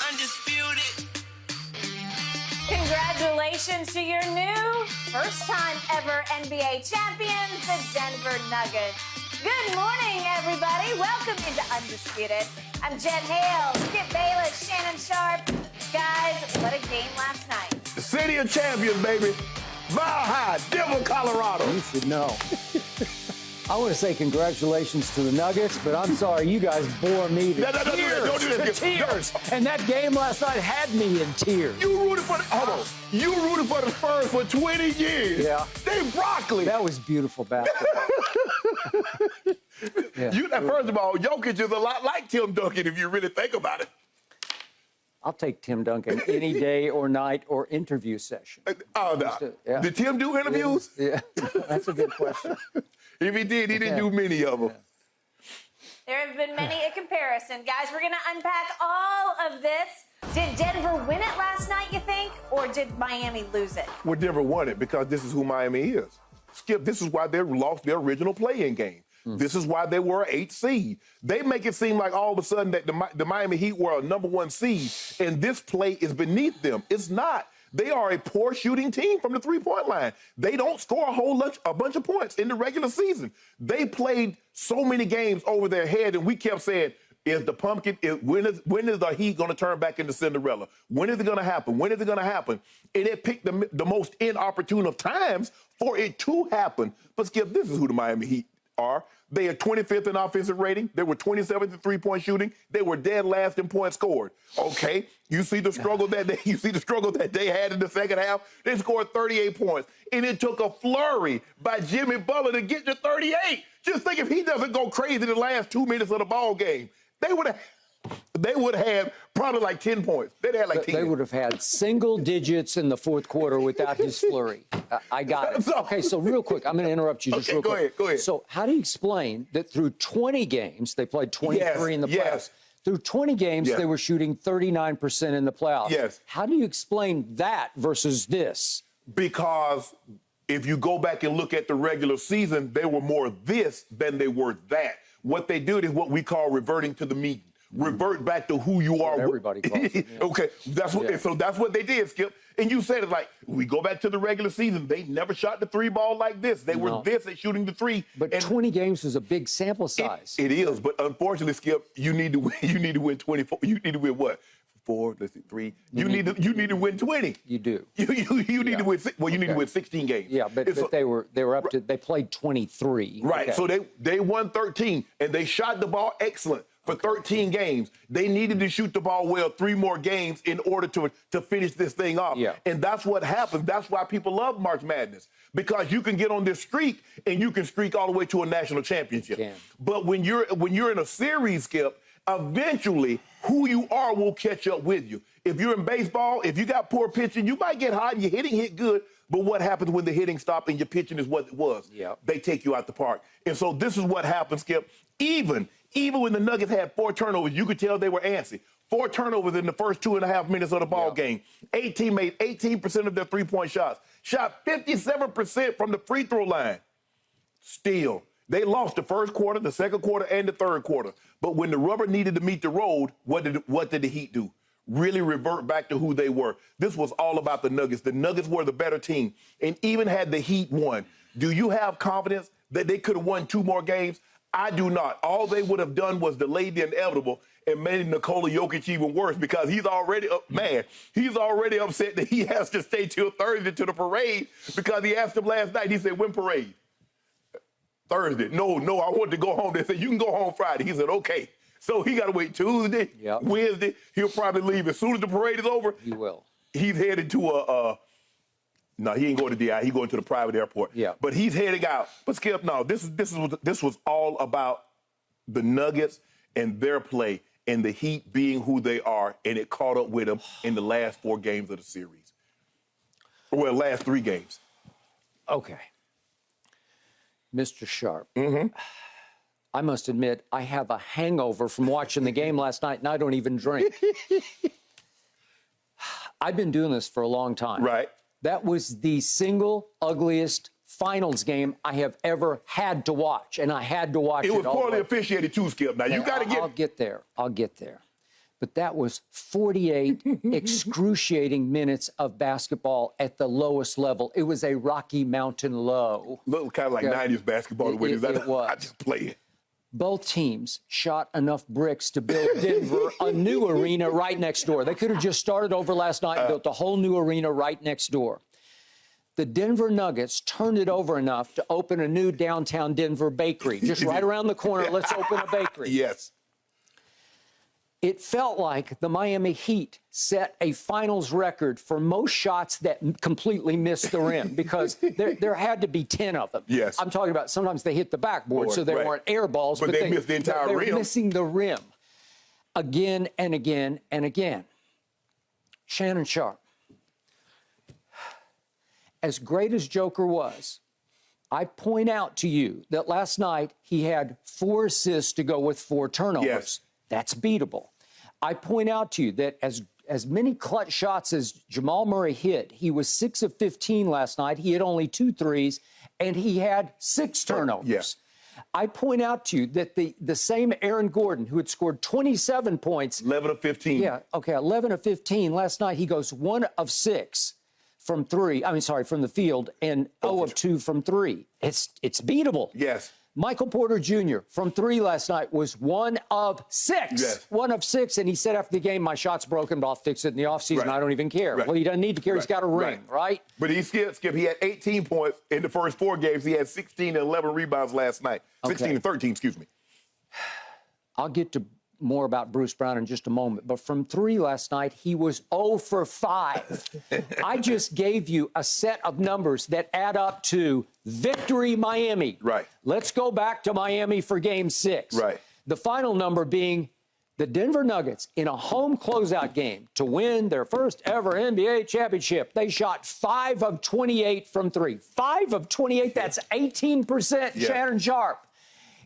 Undisputed. Congratulations to your new first-time ever NBA champions, the Denver Nuggets. Good morning, everybody. Welcome into Undisputed. I'm Jen Hale, Skip Bayless, Shannon Sharpe. Guys, what a game last night. The city of champions, baby. Mile High, Denver, Colorado. You should know. I want to say congratulations to the Nuggets, but I'm sorry, you guys bore me to tears. And that game last night had me in tears. You rooted for the Spurs for 20 years. Yeah. They broccoli. That was beautiful basketball. Yeah. First of all, Jokic is a lot like Tim Duncan if you really think about it. I'll take Tim Duncan any day or night or interview session. Yeah. Did Tim do interviews? Yeah, that's a good question. If he did, he didn't do many of them. There have been many a comparison. Guys, we're going to unpack all of this. Did Denver win it last night, you think, or did Miami lose it? Well, Denver won it because this is who Miami is. Skip, this is why they lost their original play-in game. This is why they were an 8th seed. They make it seem like all of a sudden that the Miami Heat were a #1 seed, and this play is beneath them. It's not. They are a poor shooting team from the three-point line. They don't score a bunch of points in the regular season. They played so many games over their head, and we kept saying, when is the Heat going to turn back into Cinderella? When is it going to happen? When is it going to happen? And it picked the most inopportune of times for it to happen. But, Skip, this is who the Miami Heat are. They are 25th in offensive rating. They were 27th in three-point shooting. They were dead last in points scored. Okay, you see the struggle that they had in the second half. They scored 38 points, and it took a flurry by Jimmy Butler to get to 38. Just think if he doesn't go crazy in the last 2 minutes of the ball game, they would have had probably like 10 points. They'd have like 10. They would have had single digits in the fourth quarter without his flurry. I got it. Okay, so real quick, I'm going to interrupt you just real quick. Go ahead. So how do you explain that through 20 games, they played 23 in the playoffs. Through 20 games, they were shooting 39% in the playoffs. Yes. How do you explain that versus this? Because if you go back and look at the regular season, they were more this than they were that. What they did is what we call reverting to the mean. Revert back to who you are. Everybody calls it. Yeah. Okay, so that's what they did, Skip. And you said it like, we go back to the regular season, they never shot the three ball like this. They were this at shooting the three. But 20 games is a big sample size. It is, but unfortunately, Skip, you need to win 24. You need to win what? 4, let's see, 3. You need to win 20. You do. You need to win. Well, you need to win 16 games. Yeah, but they were up to. They played 23. Right. Okay. So they won 13, and they shot the ball excellent for 13 games. They needed to shoot the ball well 3 more games in order to finish this thing off. Yeah. And that's what happens. That's why people love March Madness, because you can get on this streak and you can streak all the way to a national championship. But when you're in a series, Skip, eventually who you are will catch up with you. If you're in baseball, if you got poor pitching, you might get hot and your hitting hit good, but what happens when the hitting stops and your pitching is what it was? Yeah. They take you out the park. And so this is what happens, Skip. Even when the Nuggets had 4 turnovers, you could tell they were antsy. 4 turnovers in the first 2.5 minutes of the ball game. 18 made 18% of their three-point shots. Shot 57% from the free throw line. Still, they lost the first quarter, the second quarter, and the third quarter. But when the rubber needed to meet the road, what did the Heat do? Really revert back to who they were. This was all about the Nuggets. The Nuggets were the better team. And even had the Heat won, do you have confidence that they could have won 2 more games? I do not. All they would have done was delay the inevitable and made Nikola Jokic even worse, because he's already He's already upset that he has to stay till Thursday to the parade, because he asked him last night. He said, "When parade?" Thursday. No, I wanted to go home. They said, "You can go home Friday." He said, "Okay." So he got to wait Tuesday, Wednesday. He'll probably leave as soon as the parade is over. He will. He's headed to no, he ain't going to DI. He's going to the private airport. Yeah. But he's heading out. But Skip, no, this was all about the Nuggets and their play and the Heat being who they are, and it caught up with them in the last 4 games of the series. Well, last 3 games. Okay. Mr. Sharpe. Mm-hmm. I must admit, I have a hangover from watching the game last night, and I don't even drink. I've been doing this for a long time. Right. That was the single ugliest finals game I have ever had to watch, and I had to watch it. It was poorly officiated too, Skip. Now, you got to get... I'll get there. But that was 48 excruciating minutes of basketball at the lowest level. It was a Rocky Mountain low. Looked kind of like 90s basketball the way it was. I just play it. Both teams shot enough bricks to build Denver a new arena right next door. They could have just started over last night and built a whole new arena right next door. The Denver Nuggets turned it over enough to open a new downtown Denver bakery. Just right around the corner, let's open a bakery. Yes. It felt like the Miami Heat set a finals record for most shots that completely missed the rim because there had to be 10 of them. Yes. I'm talking about sometimes they hit the backboard, so they weren't air balls. But they missed the entire rim. They were missing the rim again and again and again. Shannon Sharpe. As great as Joker was, I point out to you that last night he had 4 assists to go with 4 turnovers. Yes. That's beatable. I point out to you that as many clutch shots as Jamal Murray hit, he was 6 of 15 last night. He had only 2 threes, and he had 6 turnovers. Yes. I point out to you that the same Aaron Gordon, who had scored 27 points. 11 of 15. Yeah, okay, 11 of 15. Last night he goes 1 of 6 from the field, and 0 of 2 from 3. It's beatable. Yes. Michael Porter Jr. from 3 last night was 1 of 6. Yes. 1 of 6, and he said after the game, my shot's broken, but I'll fix it in the offseason. Right. I don't even care. Right. Well, he doesn't need to care. He's got a ring, right? But Skip, he had 18 points in the first 4 games. He had 16 and 11 rebounds last night. 16 and 13, excuse me. I'll get to more about Bruce Brown in just a moment. But from 3 last night, he was 0 for 5. I just gave you a set of numbers that add up to victory Miami. Right. Let's go back to Miami for Game 6. Right. The final number being the Denver Nuggets in a home closeout game to win their first ever NBA championship. They shot 5 of 28 from 3. 5 of 28, that's 18%, Yeah. Shannon Sharpe.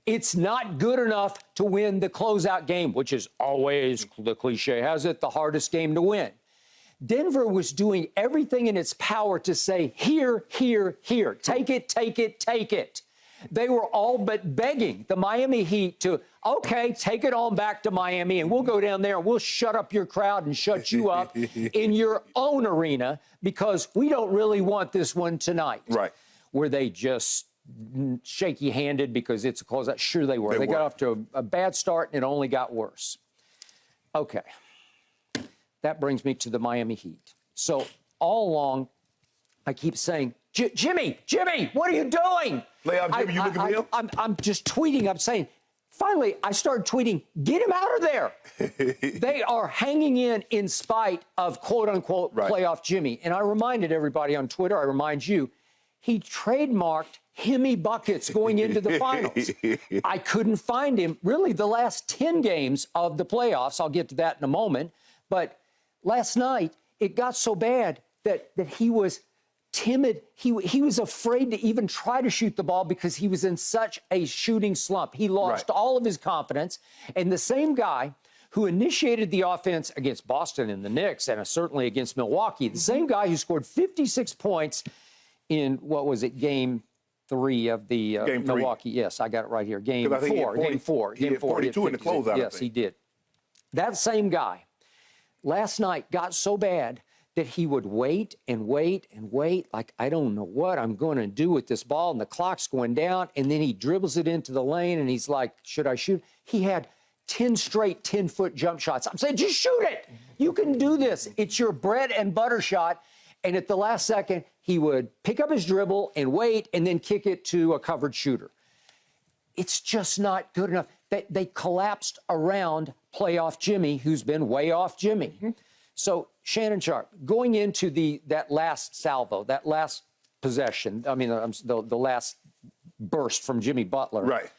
It's not good enough to win the closeout game, which is always, the cliche has it, the hardest game to win. Denver was doing everything in its power to say, here, here, here. Take it, take it, take it. They were all but begging the Miami Heat to, okay, take it on back to Miami, and we'll go down there and we'll shut up your crowd and shut you up in your own arena because we don't really want this one tonight. Right. Were they just shaky-handed because it's a closeout? Sure they were. They got off to a bad start, and it only got worse. Okay. That brings me to the Miami Heat. So all along, I keep saying, Jimmy, what are you doing? Playoff Jimmy, you looking at him? I'm just tweeting. I'm saying, finally, I started tweeting, get him out of there. They are hanging in spite of quote-unquote playoff Jimmy. And I reminded everybody on Twitter, I remind you, he trademarked Himmy buckets going into the finals. I couldn't find him really the last 10 games of the playoffs. I'll get to that in a moment. But last night, it got so bad that he was timid. He was afraid to even try to shoot the ball because he was in such a shooting slump. He lost all of his confidence. And the same guy who initiated the offense against Boston and the Knicks and certainly against Milwaukee, the same guy who scored 56 points in, what was it, Game 3 of the Milwaukee. Yes, I got it right here. Game 4. Game 4. He had 42 in the closeout. Yes, he did. That same guy last night got so bad that he would wait and wait and wait, like, I don't know what I'm going to do with this ball, and the clock's going down, and then he dribbles it into the lane, and he's like, should I shoot? He had 10 straight 10-foot jump shots. I'm saying, just shoot it. You can do this. It's your bread and butter shot. And at the last second, he would pick up his dribble and wait and then kick it to a covered shooter. It's just not good enough. They collapsed around playoff Jimmy, who's been way off Jimmy. Mm-hmm. So, Shannon Sharpe, going into that last salvo, that last possession, the last burst from Jimmy Butler. Right.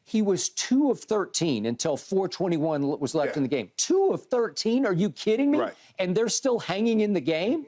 He was 2 of 13 until 4:21 was left in the game. 2 of 13? Are you kidding me? Right. And they're still hanging in the game?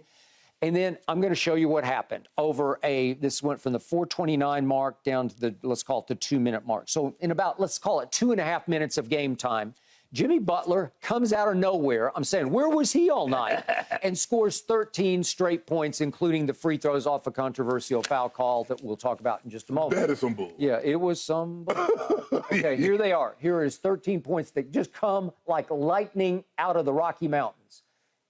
And then I'm going to show you what happened this went from the 4:29 mark down to let's call it the 2-minute mark. So in about, let's call it 2.5 minutes of game time, Jimmy Butler comes out of nowhere. I'm saying, where was he all night? And scores 13 straight points, including the free throws off a controversial foul call that we'll talk about in just a moment. That is some bull. Yeah, it was some bull. Okay, here they are. Here are his 13 points that just come like lightning out of the Rocky Mountains.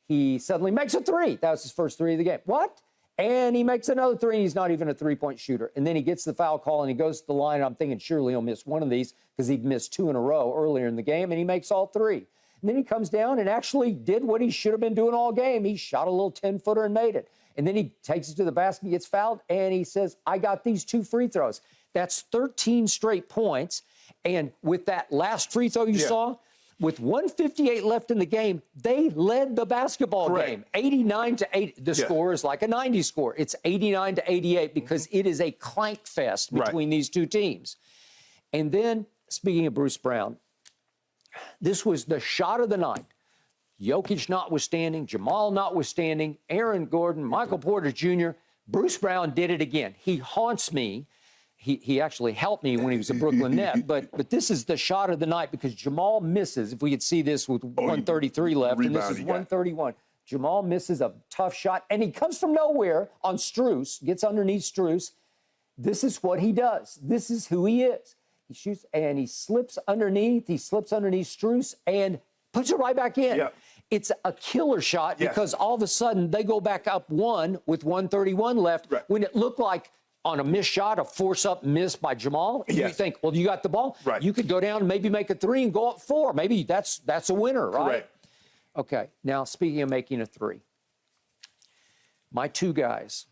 He suddenly makes a three. That was his first three of the game. What? And he makes another three, and he's not even a three-point shooter. And then he gets the foul call, and he goes to the line, and I'm thinking surely he'll miss one of these because he'd missed 2 in a row earlier in the game, and he makes all 3. And then he comes down and actually did what he should have been doing all game. He shot a little 10-footer and made it. And then he takes it to the basket, gets fouled, and he says, I got these 2 free throws. That's 13 straight points. And with that last free throw you saw, with 1:58 left in the game, they led the basketball game, 89-80. The score is like a 90 score. It's 89-88 because it is a clank fest between these two teams. And then, speaking of Bruce Brown, this was the shot of the night. Jokic notwithstanding, Jamal notwithstanding, Aaron Gordon, Michael Porter Jr., Bruce Brown did it again. He haunts me. He actually helped me when he was a Brooklyn Net, but this is the shot of the night because Jamal misses. If we could see this with 133 left, and this is 131. Jamal misses a tough shot, and he comes from nowhere on Strus, gets underneath Strus. This is what he does. This is who he is. He shoots, and he slips underneath. He slips underneath Strus and puts it right back in. Yep. It's a killer shot because all of a sudden they go back up one with 131 left when it looked like on a missed shot, a force-up miss by Jamal. And you think, well, you got the ball. You could go down and maybe make a 3 and go up 4. Maybe that's a winner, right? Correct. Okay, now speaking of making a 3, my 2 guys,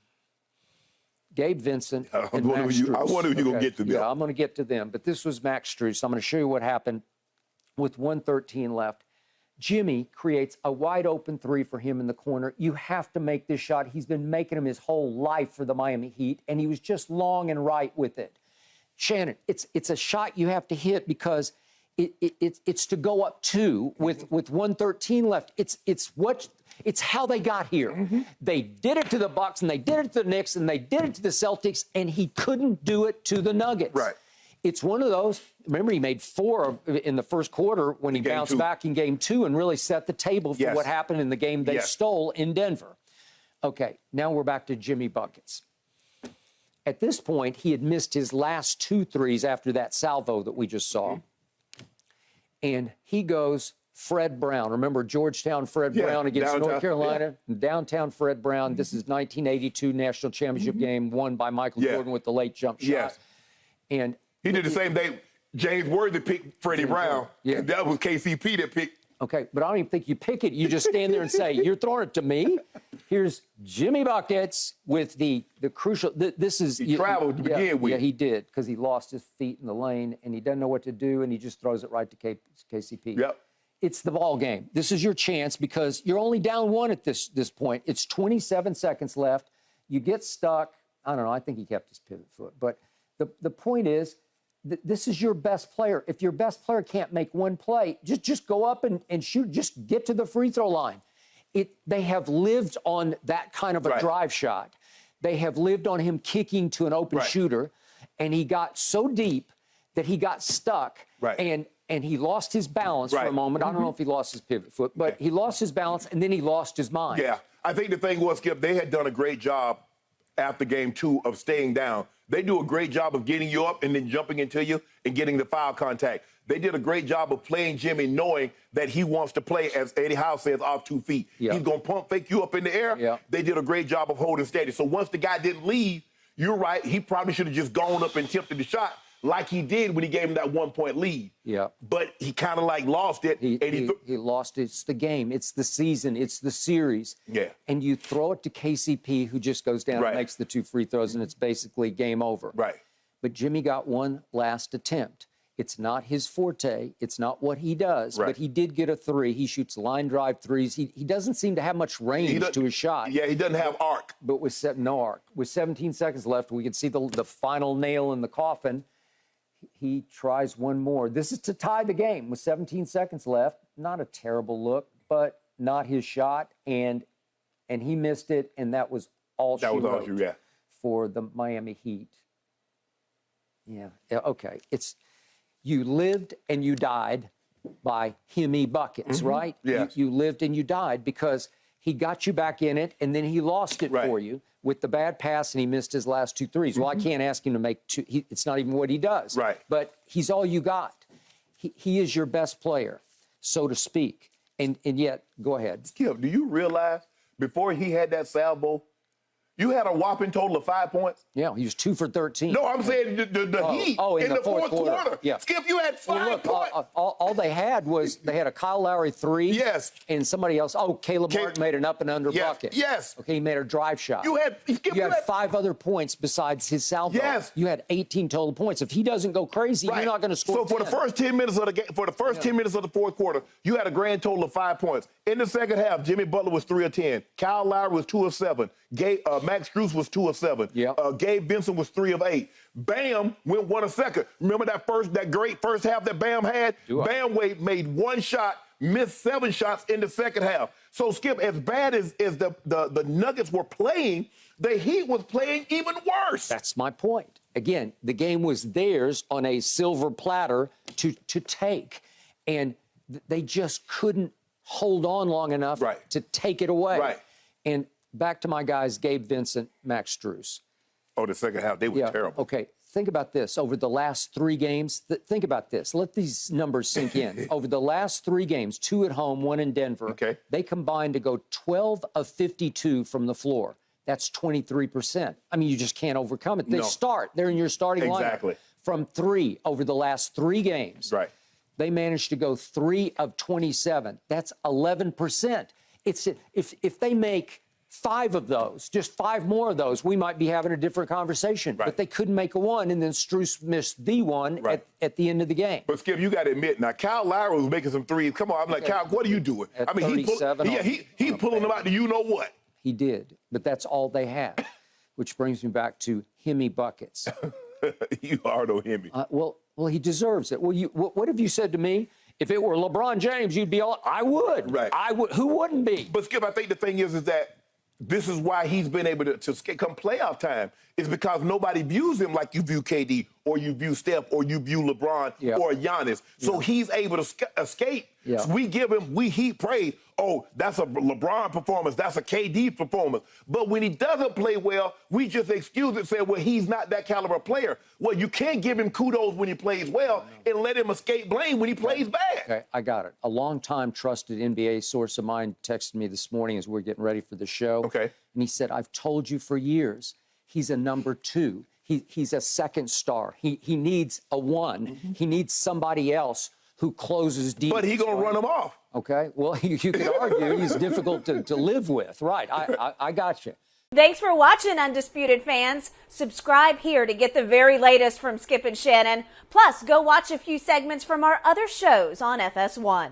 Gabe Vincent and Max Strus. I wonder if you're going to get to them. Yeah, I'm going to get to them. But this was Max Strus. I'm going to show you what happened with 1:13 left. Jimmy creates a wide-open 3 for him in the corner. You have to make this shot. He's been making them his whole life for the Miami Heat, and he was just long and right with it. Shannon, it's a shot you have to hit because it's to go up 2 with 1:13 left. It's how they got here. They did it to the Bucks, and they did it to the Knicks, and they did it to the Celtics, and he couldn't do it to the Nuggets. Right. It's one of those. Remember, he made 4 in the first quarter when he bounced back in game 2 and really set the table for what happened in the game they stole in Denver. Okay, now we're back to Jimmy Buckets. At this point, he had missed his last 2 threes after that salvo that we just saw. And he goes Fred Brown. Remember Georgetown Fred Brown against North Carolina? Downtown Fred Brown. This is 1982 national championship game won by Michael Jordan with the late jump shot. And he did the same thing. James Worthy picked Freddie Brown. And that was KCP that picked. Okay, but I don't even think you pick it. You just stand there and say, you're throwing it to me? Here's Jimmy Buckets with the crucial. This is. He traveled to begin with. Yeah, he did because he lost his feet in the lane and he doesn't know what to do and he just throws it right to KCP. Yep. It's the ball game. This is your chance because you're only down 1 at this point. It's 27 seconds left. You get stuck. I don't know. I think he kept his pivot foot. But the point is, this is your best player. If your best player can't make 1 play, just go up and shoot. Just get to the free throw line. They have lived on that kind of a drive shot. They have lived on him kicking to an open shooter, and he got so deep that he got stuck, and he lost his balance for a moment. I don't know if he lost his pivot foot, but he lost his balance, and then he lost his mind. Yeah, I think the thing was, Skip, they had done a great job after game 2 of staying down. They do a great job of getting you up and then jumping into you and getting the foul contact. They did a great job of playing Jimmy, knowing that he wants to play, as Eddie Howe says, off 2 feet. He's going to pump fake you up in the air. They did a great job of holding steady. So once the guy didn't leave, you're right, he probably should have just gone up and attempted the shot like he did when he gave him that 1-point lead. But he kind of like lost it. He lost it. It's the game. It's the season. It's the series. And you throw it to KCP, who just goes down and makes the 2 free throws, and it's basically game over. But Jimmy got one last attempt. It's not his forte. It's not what he does. But he did get a 3. He shoots line drive 3s. He doesn't seem to have much range to his shot. Yeah, he doesn't have arc. But with no arc. With 17 seconds left, we can see the final nail in the coffin. He tries one more. This is to tie the game with 17 seconds left. Not a terrible look, but not his shot. And he missed it, and that was all she wrote for the Miami Heat. Okay. You lived and you died by Himmy buckets, right? Yes. You lived and you died because he got you back in it, and then he lost it for you with the bad pass, and he missed his last 2 threes. Well, I can't ask him to make 2. It's not even what he does. Right. But he's all you got. He is your best player, so to speak. And yet, go ahead. Skip, do you realize before he had that salvo, you had a whopping total of 5 points? Yeah, he was 2 for 13. No, I'm saying the Heat in the fourth quarter. Yeah. Skip, you had 5 points. All they had was they had a Kyle Lowry 3. Yes. And somebody else. Oh, Caleb Martin made an up and under bucket. Yes. Okay, he made a drive shot. You had 5 other points besides his salvo. Yes. You had 18 total points. If he doesn't go crazy, you're not going to score. So for 10. the first 10 minutes of the game, for the first 10 minutes of the fourth quarter, you had a grand total of 5 points. In the second half, Jimmy Butler was 3 of 10. Kyle Lowry was 2 of 7. Max Strus was 2 of 7. Yeah. Gabe Vincent was 3 of 8. Bam went 1 a second. Remember that great first half that Bam had? Bam made 1 shot, missed 7 shots in the second half. So, Skip, as bad as the Nuggets were playing, the Heat was playing even worse. That's my point. Again, the game was theirs on a silver platter to take. And they just couldn't hold on long enough to take it away. Right. And back to my guys, Gabe Vincent, Max Strus. Oh, the second half, they were terrible. Okay, think about this. Over the last 3 games, think about this. Let these numbers sink in. Over the last 3 games, 2 at home, 1 in Denver, they combined to go 12 of 52 from the floor. That's 23%. I mean, you just can't overcome it. They're in your starting lineup. From 3 over the last 3 games. Right. They managed to go 3 of 27. That's 11%. If they make 5 of those, just 5 more of those, we might be having a different conversation. But they couldn't make a 1, and then Strus missed the 1 at the end of the game. But, Skip, you got to admit, now, Kyle Lowry was making some threes. Come on, I'm like, Kyle, what are you doing? I mean, he's pulling them out to you-know-what. He did, but that's all they had, which brings me back to Himmy buckets. You are no Himmy. Well, he deserves it. Well, what have you said to me? If it were LeBron James, you'd be all, I would. Right. I would. Who wouldn't be? But, Skip, I think the thing is that this is why he's been able to come playoff time. It's because nobody views him like you view KD or you view Steph or you view LeBron or Giannis. So he's able to escape. So we give him, Heat praise. Oh, that's a LeBron performance. That's a KD performance. But when he doesn't play well, we just excuse it and say, well, he's not that caliber player. Well, you can't give him kudos when he plays well and let him escape blame when he plays bad. Okay, I got it. A long-time trusted NBA source of mine texted me this morning as we're getting ready for the show. Okay. And he said, I've told you for years, he's a number 2. He's a second star. He needs a 1. He needs somebody else who closes deep. But he's going to run him off. Okay, well, you could argue he's difficult to live with. Right, I got you. Thanks for watching, Undisputed fans. Subscribe here to get the very latest from Skip and Shannon. Plus, go watch a few segments from our other shows on FS1.